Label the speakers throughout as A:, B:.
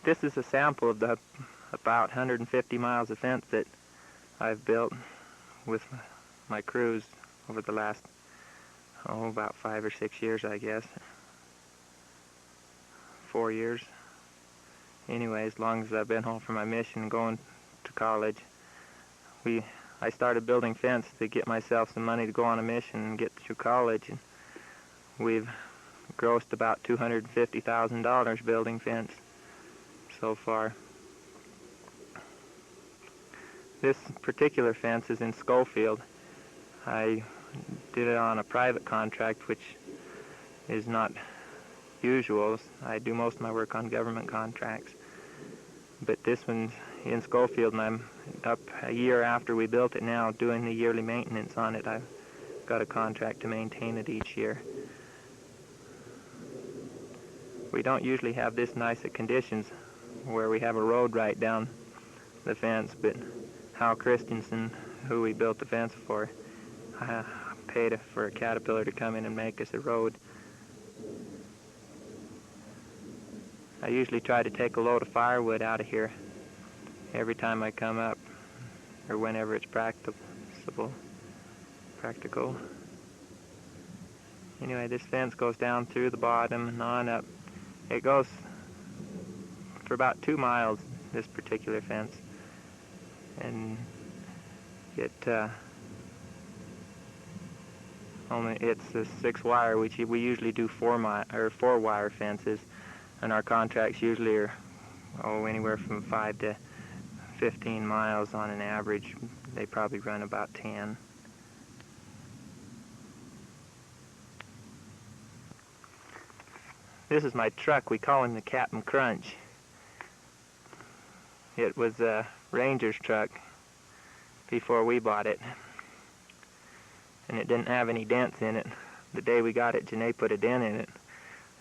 A: This is a sample of the about 150 miles of fence that I've built with my crews over the last, about 5 or 6 years, I guess. 4 years. Anyway, as long as I've been home from my mission and going to college, I started building fence to get myself some money to go on a mission and get through college, and we've grossed about $250,000 building fence so far. This particular fence is in Schofield. I did it on a private contract, which is not usual. I do most of my work on government contracts. But this one's in Schofield, and I'm up a year after we built it now doing the yearly maintenance on it. I've got a contract to maintain it each year. We don't usually have this nice of conditions where we have a road right down the fence, but Hal Christensen, who we built the fence for, paid for a Caterpillar to come in and make us a road. I usually try to take a load of firewood out of here every time I come up, or whenever it's practical. Anyway, this fence goes down through the bottom and on up. It goes for about 2 miles, this particular fence. And it's a 6-wire, which we usually do 4-wire fences, and our contracts usually are anywhere from 5 to 15 miles on an average. They probably run about 10. This is my truck. We call him the Captain Crunch. It was a Ranger's truck before we bought it, and it didn't have any dents in it. The day we got it, Janae put a dent in it.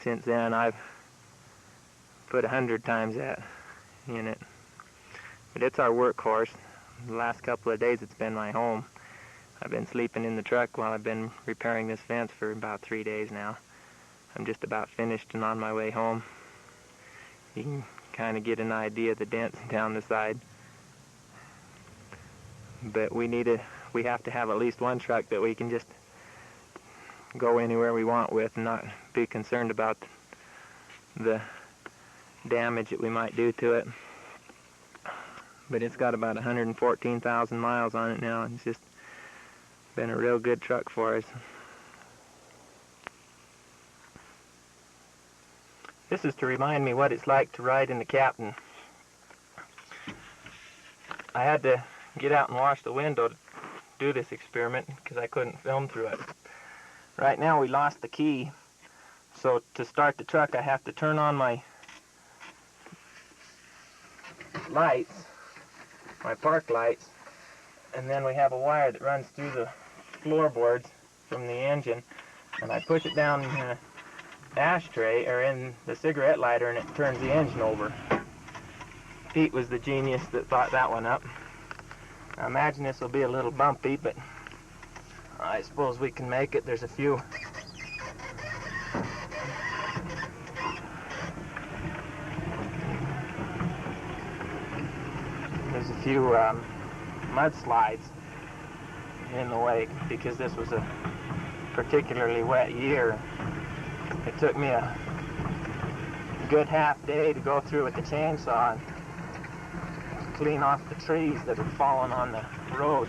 A: Since then, I've put 100 times that in it. But it's our workhorse. The last couple of days, it's been my home. I've been sleeping in the truck while I've been repairing this fence for about 3 days now. I'm just about finished and on my way home. You can kind of get an idea of the dents down the side. But we have to have at least one truck that we can just go anywhere we want with and not be concerned about the damage that we might do to it. But it's got about 114,000 miles on it now, and it's just been a real good truck for us. This is to remind me what it's like to ride in the Captain. I had to get out and wash the window to do this experiment because I couldn't film through it. Right now we lost the key, so to start the truck I have to turn on my lights, my park lights, and then we have a wire that runs through the floorboards from the engine, and I push it down in the ashtray or in the cigarette lighter, and it turns the engine over. Pete was the genius that thought that one up. I imagine this will be a little bumpy, but I suppose we can make it. There's a few mudslides in the way because this was a particularly wet year. It took me a good half day to go through with the chainsaw and clean off the trees that had fallen on the road.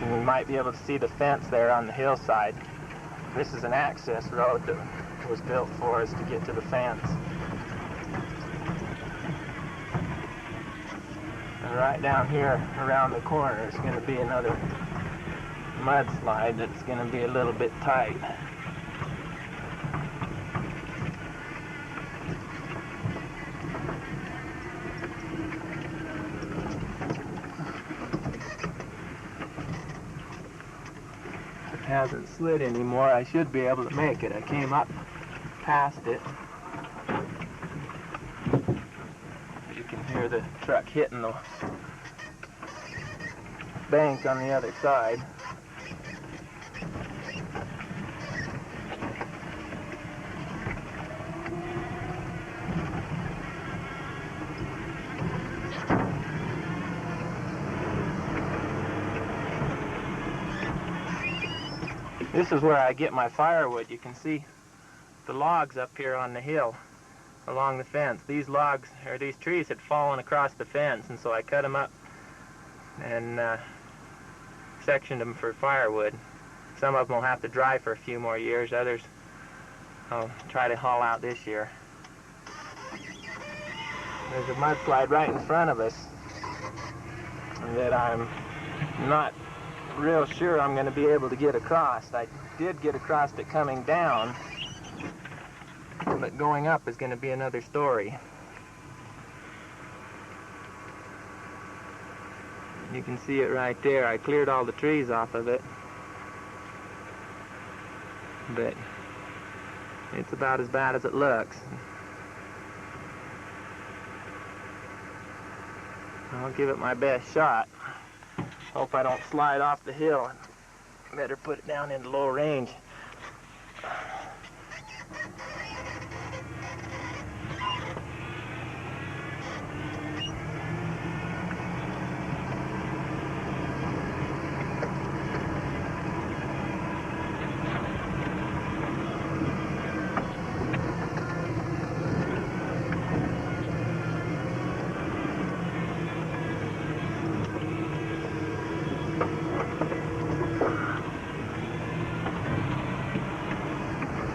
A: And we might be able to see the fence there on the hillside. This is an access road that was built for us to get to the fence. And right down here around the corner is going to be another mudslide that's going to be a little bit tight. It hasn't slid anymore. I should be able to make it. I came up past it. You can hear the truck hitting the bank on the other side. This is where I get my firewood. You can see the logs up here on the hill along the fence. These logs, or these trees, had fallen across the fence, and so I cut them up and sectioned them for firewood. Some of them will have to dry for a few more years. Others I'll try to haul out this year. There's a mudslide right in front of us that I'm not real sure I'm going to be able to get across. I did get across it coming down, but going up is going to be another story. You can see it right there. I cleared all the trees off of it, but it's about as bad as it looks. I'll give it my best shot. Hope I don't slide off the hill. Better put it down into low range.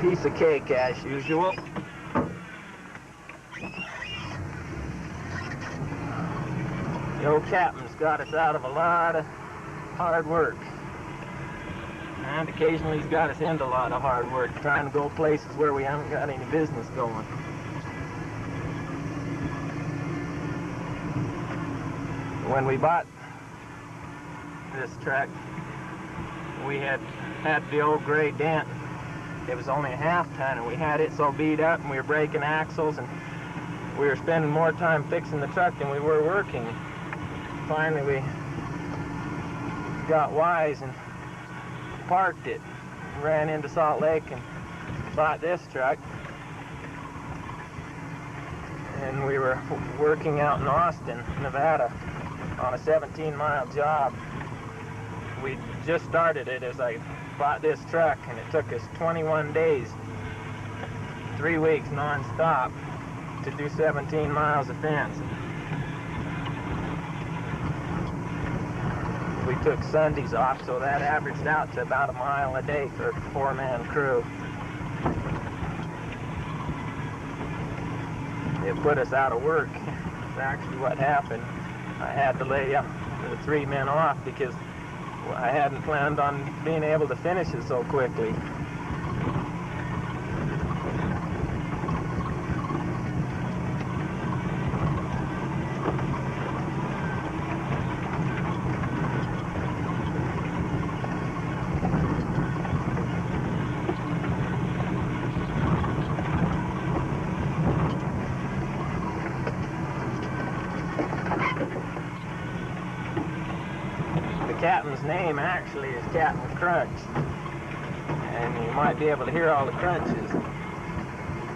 A: Piece of cake as usual. The old captain's got us out of a lot of hard work. And occasionally he's got us into a lot of hard work, trying to go places where we haven't got any business going. When we bought this truck, we had the old gray dent. It was only a half-ton, and we had it so beat up, and we were breaking axles, and we were spending more time fixing the truck than we were working. Finally, we got wise and parked it, ran into Salt Lake and bought this truck. And we were working out in Austin, Nevada, on a 17-mile job. We just started it as I bought this truck, and it took us 21 days, 3 weeks non-stop, to do 17 miles of fence. We took Sundays off, so that averaged out to about a mile a day for a 4-man crew. It put us out of work. That's actually what happened. I had to lay the 3 men off because I hadn't planned on being able to finish it so quickly. The captain's name actually is Captain Crunch, and you might be able to hear all the crunches.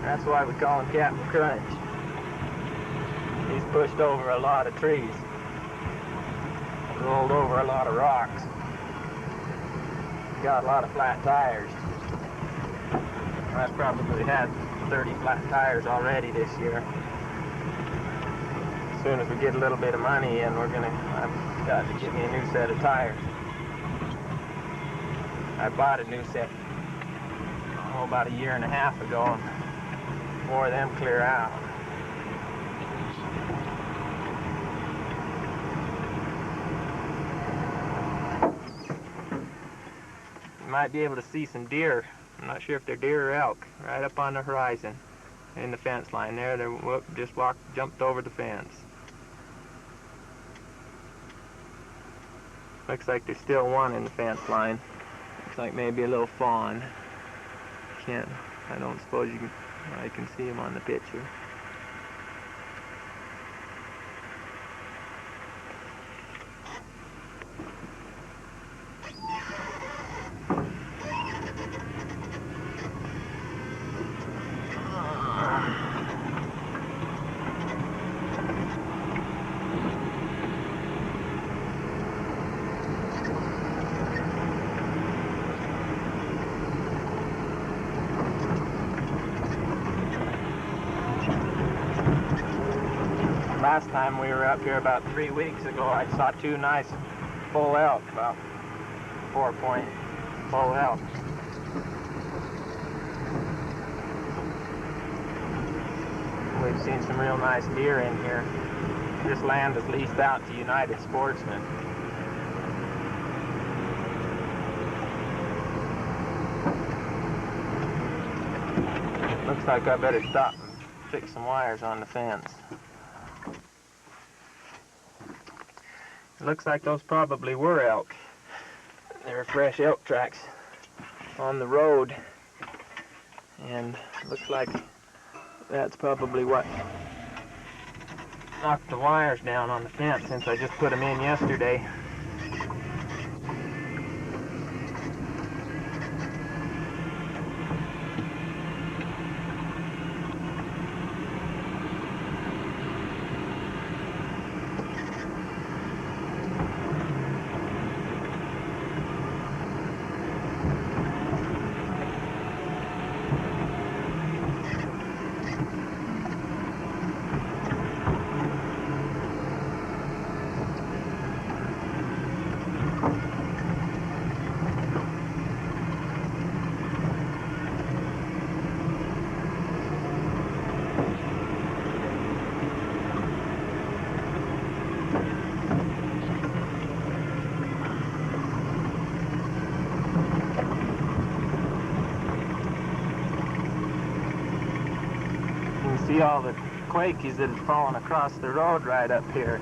A: That's why we call him Captain Crunch. He's pushed over a lot of trees, rolled over a lot of rocks, got a lot of flat tires. I've probably had 30 flat tires already this year. As soon as we get a little bit of money in, I've got to get me a new set of tires. I bought a new set, about a year and a half ago, and more of them clear out. You might be able to see some deer. I'm not sure if they're deer or elk, right up on the horizon in the fence line there. They just jumped over the fence. Looks like there's still one in the fence line. Looks like maybe a little fawn. I don't suppose I can see him on the picture. last time we were up here about 3 weeks ago, I saw 2 nice bull elk, about 4-point bull elk. We've seen some real nice deer in here. This land is leased out to United Sportsmen. Looks like I better stop and fix some wires on the fence. It looks like those probably were elk. There are fresh elk tracks on the road, and it looks like that's probably what knocked the wires down on the fence, since I just put them in yesterday. See all the quakies that had fallen across the road right up here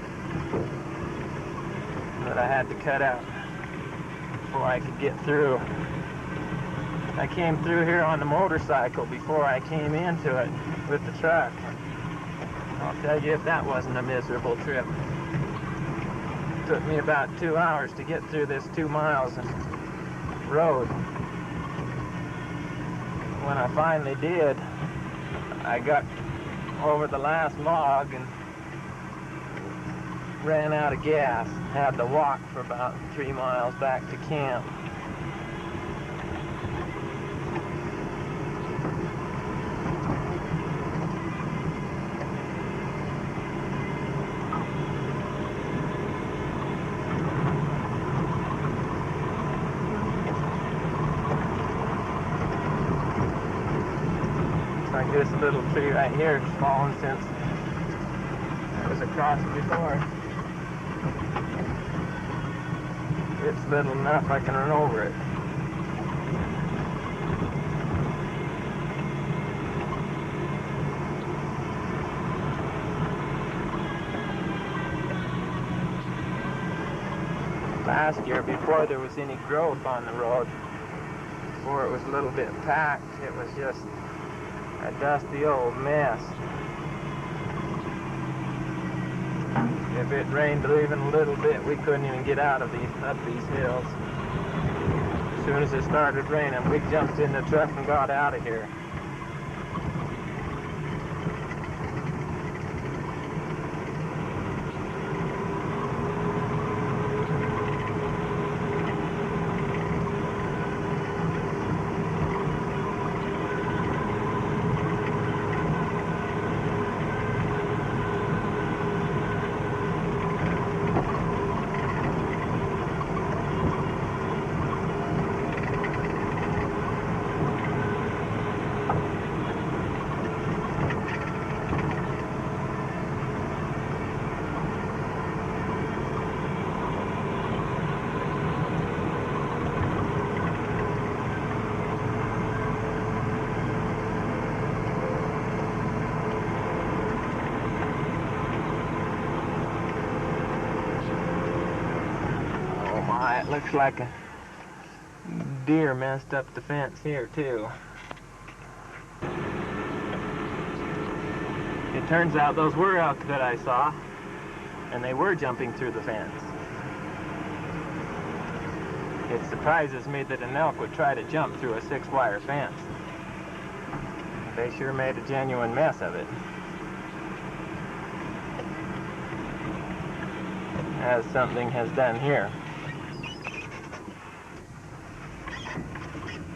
A: that I had to cut out before I could get through. I came through here on the motorcycle before I came into it with the truck. I'll tell you if that wasn't a miserable trip. It took me about 2 hours to get through this 2 miles of road. When I finally did, I got over the last log and ran out of gas. Had to walk for about 3 miles back to camp. Like this little tree right here has fallen since it was across before. It's little enough I can run over it. Last year, before there was any growth on the road, before it was a little bit packed, it was just a dusty old mess. If it rained even a little bit, we couldn't even get out of up these hills. As soon as it started raining, we jumped in the truck and got out of here. It looks like a deer messed up the fence here too. It turns out those were elk that I saw, and they were jumping through the fence. It surprises me that an elk would try to jump through a 6-wire fence. They sure made a genuine mess of it, as something has done here.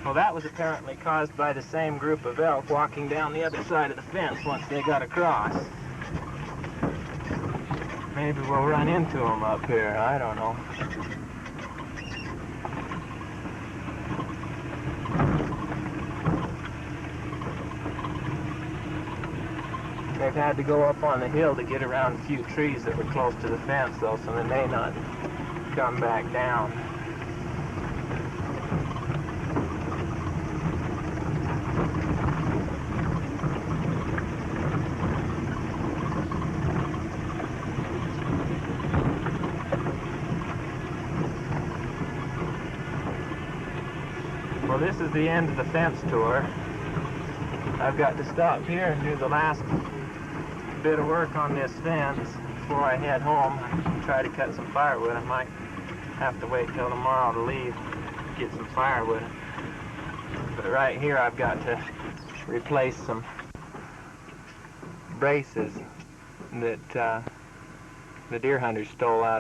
A: Well, that was apparently caused by the same group of elk walking down the other side of the fence once they got across. Maybe we'll run into them up here, I don't know. They've had to go up on the hill to get around a few trees that were close to the fence though, so they may not come back down. Well, this is the end of the fence tour. I've got to stop here and do the last bit of work on this fence before I head home and try to cut some firewood. I might have to wait till tomorrow to leave, get some firewood. But right here I've got to replace some braces that the deer hunters stole out of